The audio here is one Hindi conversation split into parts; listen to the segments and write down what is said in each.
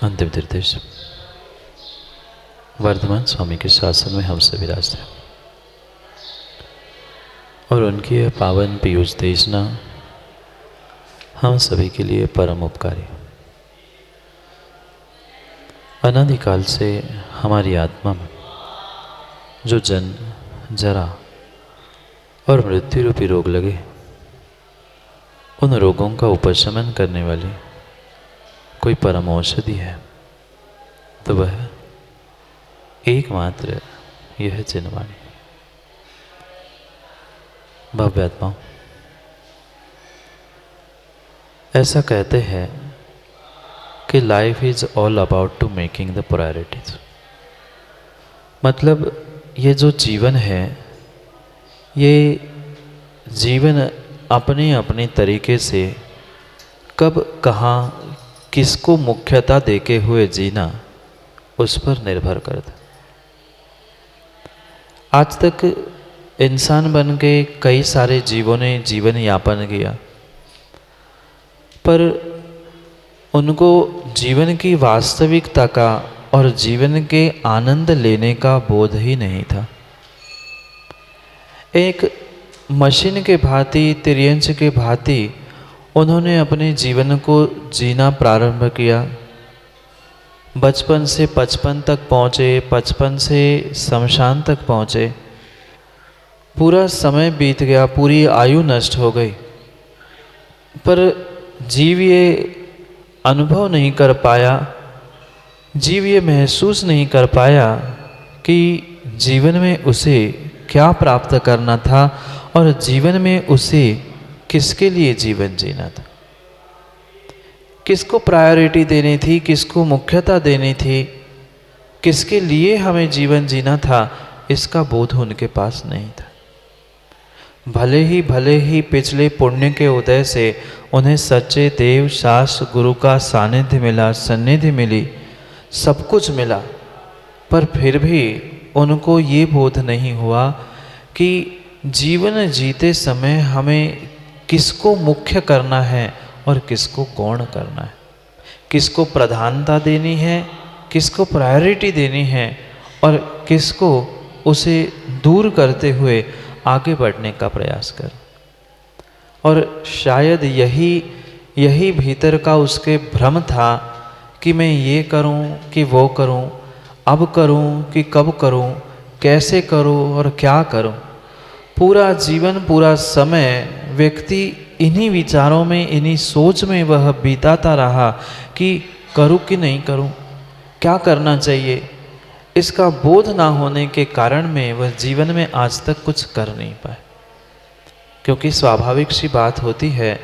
अंतिम निर्देश। वर्धमान स्वामी के शासन में हम सभी विराजते हैं और उनकी यह पावन पीयूष देशना हम सभी के लिए परम उपकारी। अनादिकाल से हमारी आत्मा में जो जन्म, जरा और मृत्यु रूपी रोग लगे, उन रोगों का उपशमन करने वाली कोई परम औषधि है तो वह एकमात्र यह चिन्हवाणी। भव्यात्माओं, ऐसा कहते हैं कि life is all about to making the priorities. मतलब ये जो जीवन है, ये जीवन अपने अपने तरीके से कब, कहाँ, किसको मुख्यता देके हुए जीना, उस पर निर्भर करता। आज तक इंसान बन के कई सारे जीवों ने जीवन यापन किया, पर उनको जीवन की वास्तविकता का और जीवन के आनंद लेने का बोध ही नहीं था। एक मशीन के भांति, तिर्यंच के भांति उन्होंने अपने जीवन को जीना प्रारंभ किया। बचपन से 55 तक पहुँचे, 55 से शमशान तक पहुँचे। पूरा समय बीत गया, पूरी आयु नष्ट हो गई, पर जीव ये अनुभव नहीं कर पाया, जीव ये महसूस नहीं कर पाया कि जीवन में उसे क्या प्राप्त करना था और जीवन में उसे किसके लिए जीवन जीना था, किसको प्रायोरिटी देनी थी, किसको मुख्यता देनी थी, किसके लिए हमें जीवन जीना था, इसका बोध उनके पास नहीं था। भले ही पिछले पुण्य के उदय से उन्हें सच्चे देव, शास्त्र, गुरु का सानिध्य मिला, सन्निधि मिली, सब कुछ मिला, पर फिर भी उनको ये बोध नहीं हुआ कि जीवन जीते समय हमें किसको मुख्य करना है और किसको गौण करना है, किसको प्रधानता देनी है, किसको प्रायोरिटी देनी है और किसको उसे दूर करते हुए आगे बढ़ने का प्रयास कर। और शायद यही भीतर का उसके भ्रम था कि मैं ये करूं कि वो करूं, अब करूं कि कब करूं, कैसे करूं और क्या करूं। पूरा जीवन, पूरा समय व्यक्ति इन्हीं विचारों में, इन्हीं सोच में वह बीताता रहा कि करूं कि नहीं करूं, क्या करना चाहिए। इसका बोध ना होने के कारण में वह जीवन में आज तक कुछ कर नहीं पाए। क्योंकि स्वाभाविक सी बात होती है,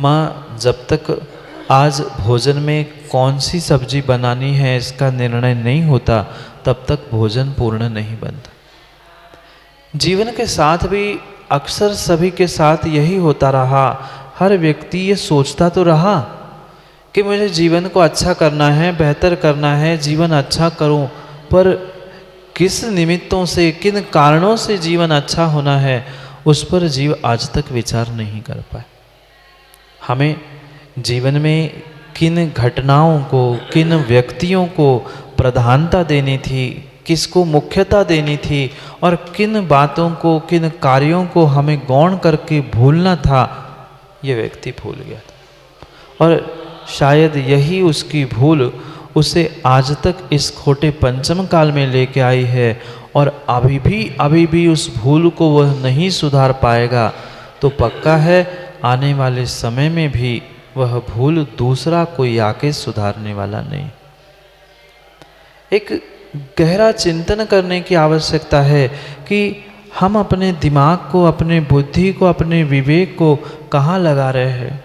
माँ जब तक आज भोजन में कौन सी सब्जी बनानी है इसका निर्णय नहीं होता, तब तक भोजन पूर्ण नहीं बनता। जीवन के साथ भी अक्सर सभी के साथ यही होता रहा। हर व्यक्ति ये सोचता तो रहा कि मुझे जीवन को अच्छा करना है, बेहतर करना है, जीवन अच्छा करूं, पर किस निमित्तों से, किन कारणों से जीवन अच्छा होना है, उस पर जीव आज तक विचार नहीं कर पाए। हमें जीवन में किन घटनाओं को, किन व्यक्तियों को प्रधानता देनी थी, किसको मुख्यता देनी थी और किन बातों को, किन कार्यों को हमें गौण करके भूलना था, ये व्यक्ति भूल गया था। और शायद यही उसकी भूल उसे आज तक इस खोटे पंचम काल में लेके आई है और अभी भी उस भूल को वह नहीं सुधार पाएगा तो पक्का है आने वाले समय में भी वह भूल दूसरा कोई आके सुधारने वाला नहीं। एक गहरा चिंतन करने की आवश्यकता है कि हम अपने दिमाग को, अपने बुद्धि को, अपने विवेक को कहाँ लगा रहे हैं।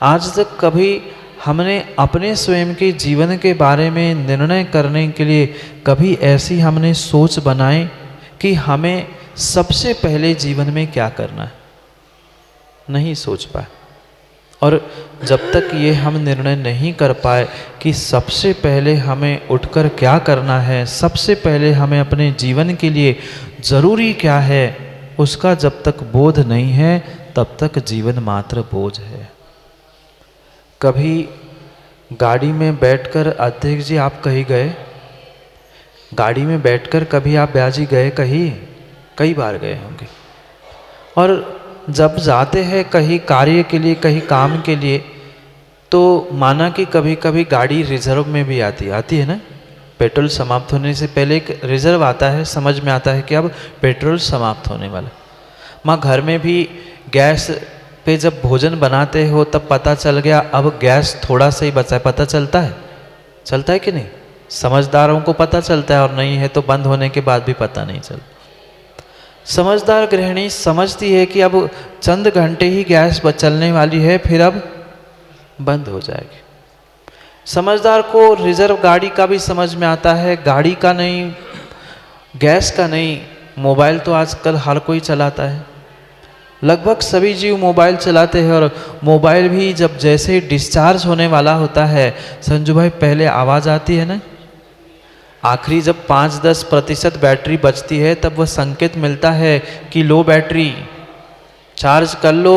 आज तक कभी हमने अपने स्वयं के जीवन के बारे में निर्णय करने के लिए कभी ऐसी हमने सोच बनाई कि हमें सबसे पहले जीवन में क्या करना है? नहीं सोच पाए। और जब तक ये हम निर्णय नहीं कर पाए कि सबसे पहले हमें उठकर क्या करना है, सबसे पहले हमें अपने जीवन के लिए ज़रूरी क्या है, उसका जब तक बोध नहीं है तब तक जीवन मात्र बोझ है। कभी गाड़ी में बैठकर अध्यक्ष जी आप कहीं गए? गाड़ी में बैठकर कभी आप ब्याह जी गए कहीं? कई बार गए होंगे। और जब जाते हैं कहीं कार्य के लिए, कहीं काम के लिए, तो माना कि कभी कभी गाड़ी रिजर्व में भी आती है ना। पेट्रोल समाप्त होने से पहले एक रिजर्व आता है, समझ में आता है कि अब पेट्रोल समाप्त होने वाला। माँ घर में भी गैस पे जब भोजन बनाते हो तब पता चल गया अब गैस थोड़ा सा ही बचा है, पता चलता है कि नहीं? समझदारों को पता चलता है, और नहीं है तो बंद होने के बाद भी पता नहीं चलता। समझदार गृहिणी समझती है कि अब चंद घंटे ही गैस चलने वाली है, फिर अब बंद हो जाएगी। समझदार को रिजर्व गाड़ी का भी समझ में आता है, गाड़ी का नहीं, गैस का नहीं। मोबाइल तो आजकल हर कोई चलाता है, लगभग सभी जीव मोबाइल चलाते हैं। और मोबाइल भी जब जैसे डिस्चार्ज होने वाला होता है, संजू भाई, पहले आवाज़ आती है ना, आखिरी जब 5-10% बैटरी बचती है तब वह संकेत मिलता है कि लो बैटरी, चार्ज कर लो,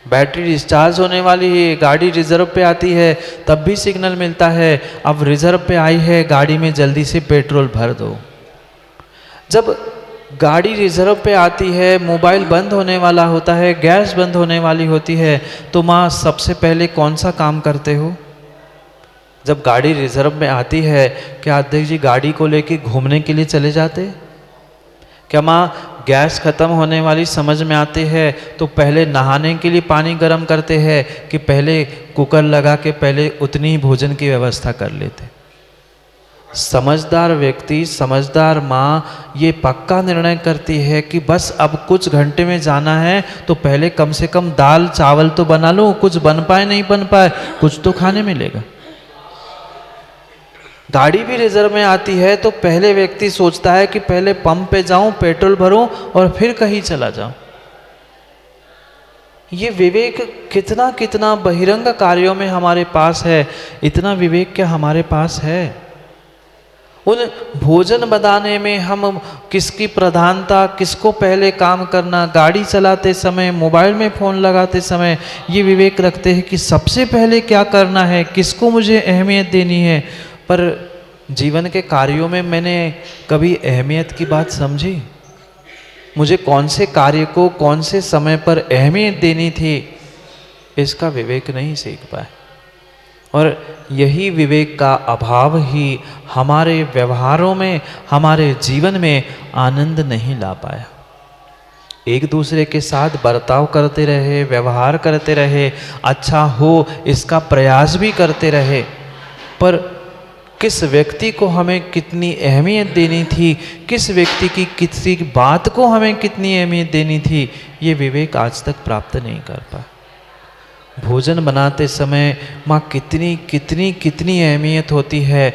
बैटरी डिस्चार्ज होने वाली है। गाड़ी रिजर्व पे आती है तब भी सिग्नल मिलता है अब रिजर्व पे आई है, गाड़ी में जल्दी से पेट्रोल भर दो। जब गाड़ी रिजर्व पे आती है, मोबाइल बंद होने वाला होता है, गैस बंद होने वाली होती है, तो माँ सबसे पहले कौन सा काम करते हो? जब गाड़ी रिजर्व में आती है, क्या अध्यक्ष जी गाड़ी को लेके घूमने के लिए चले जाते? क्या माँ गैस खत्म होने वाली समझ में आती है तो पहले नहाने के लिए पानी गर्म करते हैं कि पहले कुकर लगा के पहले उतनी ही भोजन की व्यवस्था कर लेते? समझदार व्यक्ति, समझदार माँ ये पक्का निर्णय करती है कि बस अब कुछ घंटे में जाना है तो पहले कम से कम दाल चावल तो बना लो, कुछ बन पाए नहीं बन पाए कुछ तो खाने मिलेगा। गाड़ी भी रिजर्व में आती है तो पहले व्यक्ति सोचता है कि पहले पंप पे जाऊं, पेट्रोल भरूं और फिर कहीं चला जाऊं। ये विवेक कितना कितना बहिरंग कार्यों में हमारे पास है, इतना विवेक क्या हमारे पास है? उन भोजन बनाने में हम किसकी प्रधानता, किसको पहले काम करना, गाड़ी चलाते समय, मोबाइल में फ़ोन लगाते समय ये विवेक रखते हैं कि सबसे पहले क्या करना है, किसको मुझे अहमियत देनी है। पर जीवन के कार्यों में मैंने कभी अहमियत की बात समझी? मुझे कौन से कार्य को कौन से समय पर अहमियत देनी थी, इसका विवेक नहीं सीख पाए। और यही विवेक का अभाव ही हमारे व्यवहारों में, हमारे जीवन में आनंद नहीं ला पाया। एक दूसरे के साथ बर्ताव करते रहे, व्यवहार करते रहे, अच्छा हो इसका प्रयास भी करते रहे, पर किस व्यक्ति को हमें कितनी अहमियत देनी थी, किस व्यक्ति की किसी बात को हमें कितनी अहमियत देनी थी, ये विवेक आज तक प्राप्त नहीं कर पाए। भोजन बनाते समय माँ कितनी कितनी कितनी अहमियत होती है।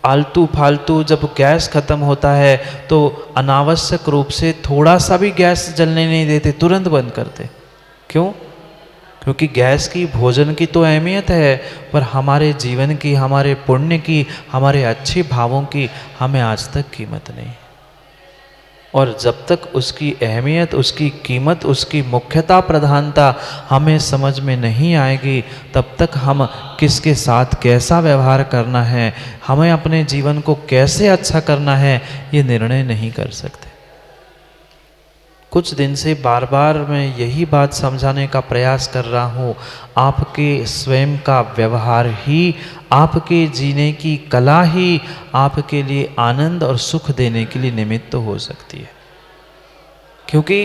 आलतू फालतू जब गैस ख़त्म होता है तो अनावश्यक रूप से थोड़ा सा भी गैस जलने नहीं देते, तुरंत बंद करते। क्यों? क्योंकि गैस की, भोजन की तो अहमियत है, पर हमारे जीवन की, हमारे पुण्य की, हमारे अच्छे भावों की हमें आज तक कीमत नहीं। और जब तक उसकी अहमियत, उसकी कीमत, उसकी मुख्यता, प्रधानता हमें समझ में नहीं आएगी, तब तक हम किसके साथ कैसा व्यवहार करना है, हमें अपने जीवन को कैसे अच्छा करना है, ये निर्णय नहीं कर सकते। कुछ दिन से बार बार मैं यही बात समझाने का प्रयास कर रहा हूँ, आपके स्वयं का व्यवहार ही, आपके जीने की कला ही आपके लिए आनंद और सुख देने के लिए निमित्त हो सकती है। क्योंकि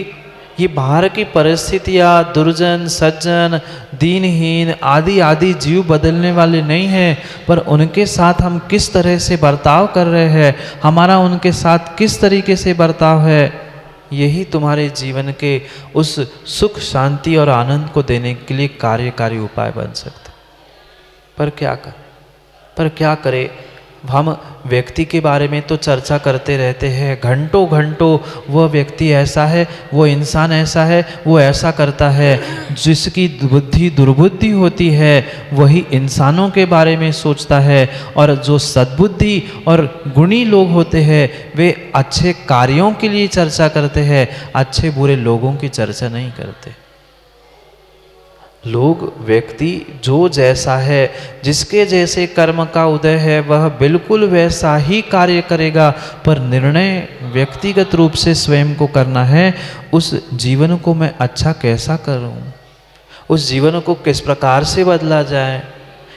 ये बाहर की परिस्थितियाँ, दुर्जन, सज्जन, दीनहीन आदि आदि जीव बदलने वाले नहीं हैं, पर उनके साथ हम किस तरह से बर्ताव कर रहे हैं, हमारा उनके साथ किस तरीके से बर्ताव है, यही तुम्हारे जीवन के उस सुख, शांति और आनंद को देने के लिए कार्यकारी उपाय बन सकते। पर क्या करें? हम व्यक्ति के बारे में तो चर्चा करते रहते हैं घंटों घंटों, वह व्यक्ति ऐसा है, वो इंसान ऐसा है, वो ऐसा करता है। जिसकी बुद्धि दुर्बुद्धि होती है वही इंसानों के बारे में सोचता है, और जो सद्बुद्धि और गुणी लोग होते हैं वे अच्छे कार्यों के लिए चर्चा करते हैं, अच्छे बुरे लोगों की चर्चा नहीं करते। लोग, व्यक्ति जो जैसा है, जिसके जैसे कर्म का उदय है, वह बिल्कुल वैसा ही कार्य करेगा, पर निर्णय व्यक्तिगत रूप से स्वयं को करना है। उस जीवन को मैं अच्छा कैसा करूं, उस जीवन को किस प्रकार से बदला जाए।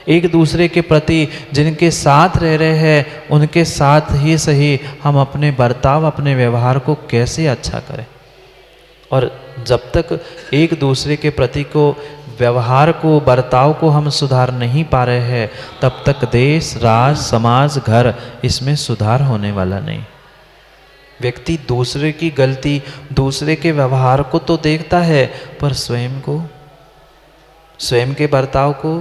एक दूसरे के प्रति जिनके साथ रह रहे हैं, उनके साथ ही सही हम अपने बर्ताव, अपने व्यवहार को कैसे अच्छा करें। और जब तक एक दूसरे के प्रति को, व्यवहार को, बर्ताव को हम सुधार नहीं पा रहे हैं, तब तक देश, राष्ट्र, समाज, घर, इसमें सुधार होने वाला नहीं। व्यक्ति दूसरे की गलती, दूसरे के व्यवहार को तो देखता है, पर स्वयं को, स्वयं के बर्ताव को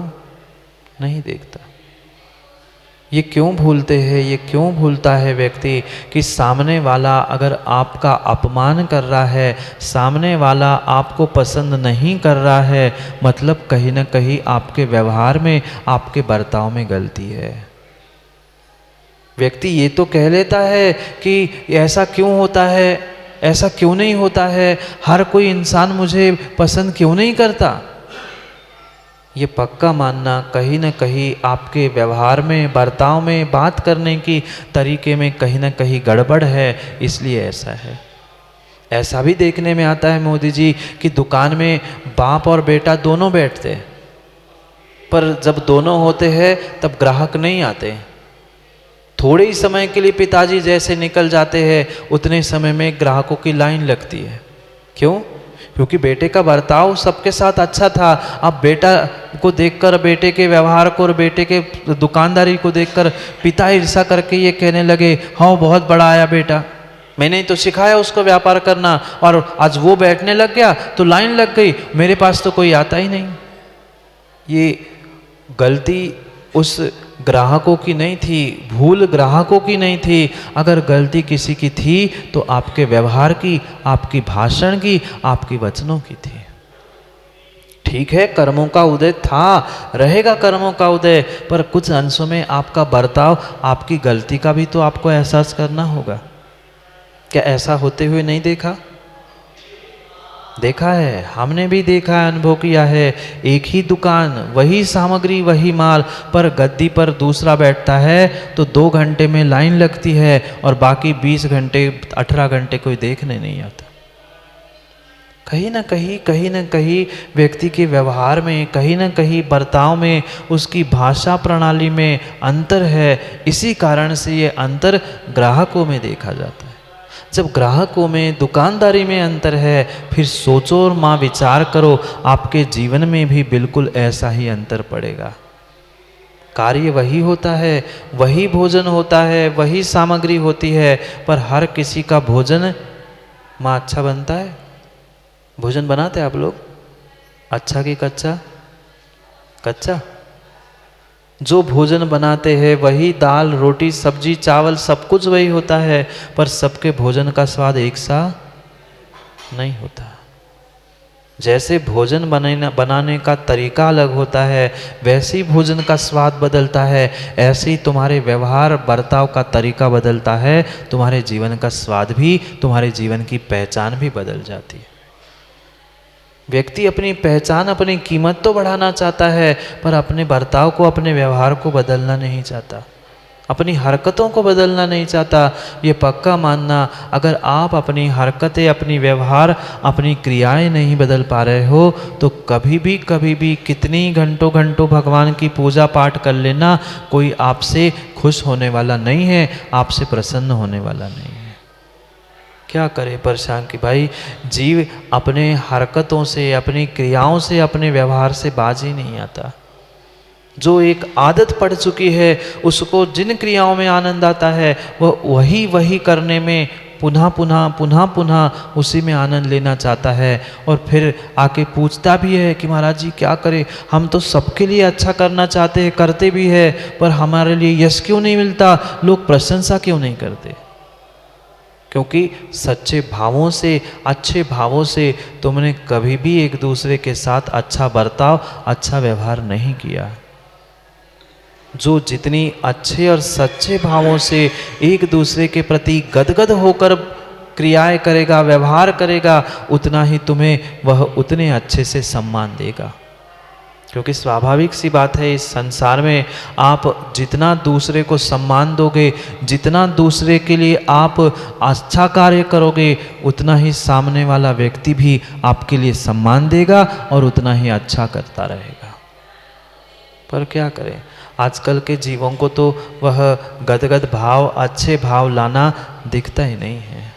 नहीं देखता। ये क्यों भूलते हैं, ये क्यों भूलता है व्यक्ति कि सामने वाला अगर आपका अपमान कर रहा है, सामने वाला आपको पसंद नहीं कर रहा है, मतलब कहीं ना कहीं आपके व्यवहार में, आपके बर्ताव में गलती है। व्यक्ति ये तो कह लेता है कि ऐसा क्यों होता है, ऐसा क्यों नहीं होता है, हर कोई इंसान मुझे पसंद क्यों नहीं करता। ये पक्का मानना कहीं ना कहीं आपके व्यवहार में, बर्ताव में, बात करने की तरीके में कहीं ना कहीं गड़बड़ है, इसलिए ऐसा है। ऐसा भी देखने में आता है मोदी जी कि दुकान में बाप और बेटा दोनों बैठते हैं, पर जब दोनों होते हैं तब ग्राहक नहीं आते। थोड़े ही समय के लिए पिताजी जैसे निकल जाते हैं, उतने समय में ग्राहकों की लाइन लगती है। क्यों? क्योंकि बेटे का बर्ताव सबके साथ अच्छा था। अब बेटा को देखकर, बेटे के व्यवहार को और बेटे के दुकानदारी को देखकर पिता ईर्ष्या करके ये कहने लगे, हाँ बहुत बड़ा आया बेटा, मैंने तो सिखाया उसको व्यापार करना, और आज वो बैठने लग गया तो लाइन लग गई, मेरे पास तो कोई आता ही नहीं। ये गलती उस ग्राहकों की नहीं थी, भूल ग्राहकों की नहीं थी। अगर गलती किसी की थी तो आपके व्यवहार की, आपकी भाषण की, आपकी वचनों की थी। ठीक है, कर्मों का उदय था, रहेगा कर्मों का उदय, पर कुछ अंशों में आपका बर्ताव, आपकी गलती का भी तो आपको एहसास करना होगा। क्या ऐसा होते हुए नहीं देखा? देखा है, हमने भी देखा है, अनुभव किया है। एक ही दुकान, वही सामग्री, वही माल, पर गद्दी पर दूसरा बैठता है तो 2 घंटे में लाइन लगती है और बाकी 20 घंटे, 18 घंटे कोई देखने नहीं आता। कहीं ना कहीं व्यक्ति के व्यवहार में, कहीं ना कहीं बर्ताव में, उसकी भाषा प्रणाली में अंतर है। इसी कारण से ये अंतर ग्राहकों में देखा जाता है। जब ग्राहकों में, दुकानदारी में अंतर है, फिर सोचो और माँ विचार करो, आपके जीवन में भी बिल्कुल ऐसा ही अंतर पड़ेगा। कार्य वही होता है, वही भोजन होता है, वही सामग्री होती है, पर हर किसी का भोजन माँ अच्छा बनता है। भोजन बनाते हैं आप लोग? अच्छा कि कच्चा? कच्चा। जो भोजन बनाते हैं वही दाल, रोटी, सब्जी, चावल, सब कुछ वही होता है, पर सबके भोजन का स्वाद एक सा नहीं होता। जैसे भोजन बनाने का तरीका अलग होता है, वैसे ही भोजन का स्वाद बदलता है। ऐसे ही तुम्हारे व्यवहार, बर्ताव का तरीका बदलता है, तुम्हारे जीवन का स्वाद भी, तुम्हारे जीवन की पहचान भी बदल जाती है। व्यक्ति अपनी पहचान, अपनी कीमत तो बढ़ाना चाहता है, पर अपने बर्ताव को, अपने व्यवहार को बदलना नहीं चाहता, अपनी हरकतों को बदलना नहीं चाहता। ये पक्का मानना, अगर आप अपनी हरकतें, अपनी व्यवहार, अपनी क्रियाएं नहीं बदल पा रहे हो, तो कभी भी कितनी घंटों भगवान की पूजा पाठ कर लेना, कोई आपसे खुश होने वाला नहीं है, आपसे प्रसन्न होने वाला नहीं है। क्या करे परेशान कि भाई जीव अपने हरकतों से, अपनी क्रियाओं से, अपने व्यवहार से बाज ही नहीं आता। जो एक आदत पड़ चुकी है, उसको जिन क्रियाओं में आनंद आता है, वह वही करने में पुनः उसी में आनंद लेना चाहता है। और फिर आके पूछता भी है कि महाराज जी क्या करें, हम तो सबके लिए अच्छा करना चाहते हैं, करते भी है, पर हमारे लिए यश क्यों नहीं मिलता, लोग प्रशंसा क्यों नहीं करते? क्योंकि सच्चे भावों से, अच्छे भावों से तुमने कभी भी एक दूसरे के साथ अच्छा बर्ताव, अच्छा व्यवहार नहीं किया। जो जितनी अच्छे और सच्चे भावों से एक दूसरे के प्रति गदगद होकर क्रियाएं करेगा, व्यवहार करेगा, उतना ही तुम्हें वह उतने अच्छे से सम्मान देगा। क्योंकि स्वाभाविक सी बात है, इस संसार में आप जितना दूसरे को सम्मान दोगे, जितना दूसरे के लिए आप अच्छा कार्य करोगे, उतना ही सामने वाला व्यक्ति भी आपके लिए सम्मान देगा और उतना ही अच्छा करता रहेगा। पर क्या करें, आजकल के जीवों को तो वह गदगद भाव, अच्छे भाव लाना दिखता ही नहीं है।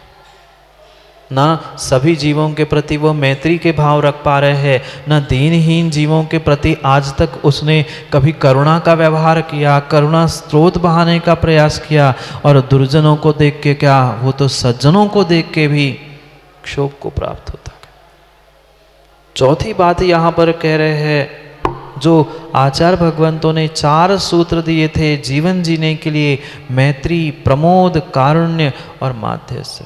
ना सभी जीवों के प्रति वो मैत्री के भाव रख पा रहे हैं, ना दीनहीन जीवों के प्रति आज तक उसने कभी करुणा का व्यवहार किया, करुणा स्रोत बहाने का प्रयास किया। और दुर्जनों को देख के क्या, वो तो सज्जनों को देख के भी क्षोभ को प्राप्त होता है। चौथी बात यहाँ पर कह रहे हैं, जो आचार्य भगवंतों ने 4 सूत्र दिए थे जीवन जीने के लिए, मैत्री, प्रमोद, कारुण्य और माध्यस्य,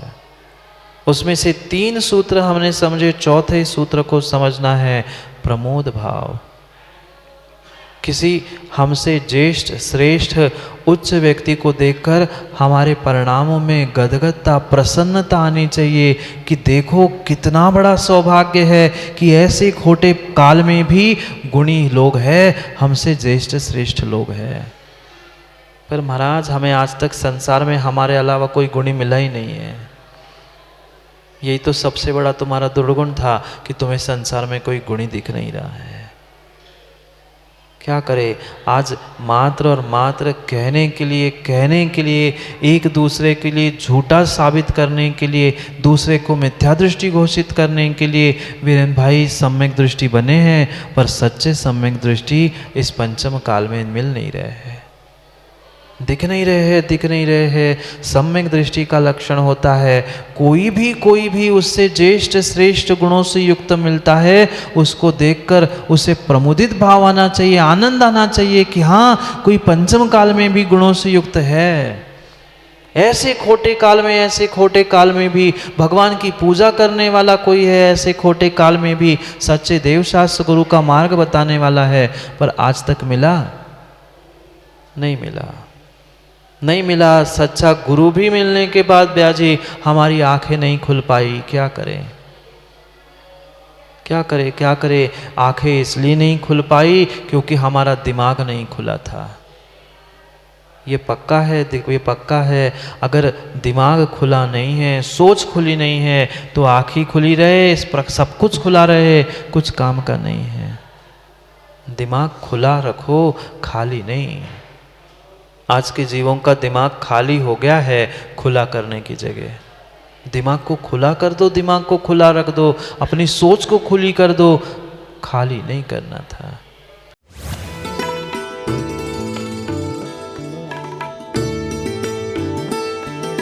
उसमें से 3 सूत्र हमने समझे, चौथे सूत्र को समझना है प्रमोद भाव। किसी हमसे ज्येष्ठ, श्रेष्ठ, उच्च व्यक्ति को देखकर हमारे परिणामों में गदगदता, प्रसन्नता आनी चाहिए कि देखो कितना बड़ा सौभाग्य है कि ऐसे खोटे काल में भी गुणी लोग हैं, हमसे ज्येष्ठ श्रेष्ठ लोग हैं। पर महाराज, हमें आज तक संसार में हमारे अलावा कोई गुणी मिला ही नहीं है। यही तो सबसे बड़ा तुम्हारा दुर्गुण था कि तुम्हें संसार में कोई गुणी दिख नहीं रहा है। क्या करे, आज मात्र और मात्र कहने के लिए एक दूसरे के लिए झूठा साबित करने के लिए, दूसरे को मिथ्या दृष्टि घोषित करने के लिए वीरेन भाई सम्यक दृष्टि बने हैं, पर सच्चे सम्यक दृष्टि इस पंचम काल में मिल नहीं रहे हैं, दिख नहीं रहे हैं। सम्यक दृष्टि का लक्षण होता है, कोई भी उससे ज्येष्ठ श्रेष्ठ गुणों से युक्त मिलता है, उसको देखकर उसे प्रमुदित भाव आना चाहिए, आनंद आना चाहिए कि हाँ, कोई पंचम काल में भी गुणों से युक्त है। ऐसे खोटे काल में भी भगवान की पूजा करने वाला कोई है, ऐसे खोटे काल में भी सच्चे देवशास्त्र गुरु का मार्ग बताने वाला है, पर आज तक मिला नहीं मिला। सच्चा गुरु भी मिलने के बाद ब्याजी हमारी आंखें नहीं खुल पाई। क्या करें, आंखें इसलिए नहीं खुल पाई क्योंकि हमारा दिमाग नहीं खुला था। ये पक्का है, अगर दिमाग खुला नहीं है, सोच खुली नहीं है, तो आंखें खुली रहे, इस पर सब कुछ खुला रहे, कुछ काम का नहीं है। दिमाग खुला रखो, खाली नहीं। आज के जीवों का दिमाग खाली हो गया है खुला करने की जगह। दिमाग को खुला कर दो, दिमाग को खुला रख दो, अपनी सोच को खुली कर दो, खाली नहीं करना था।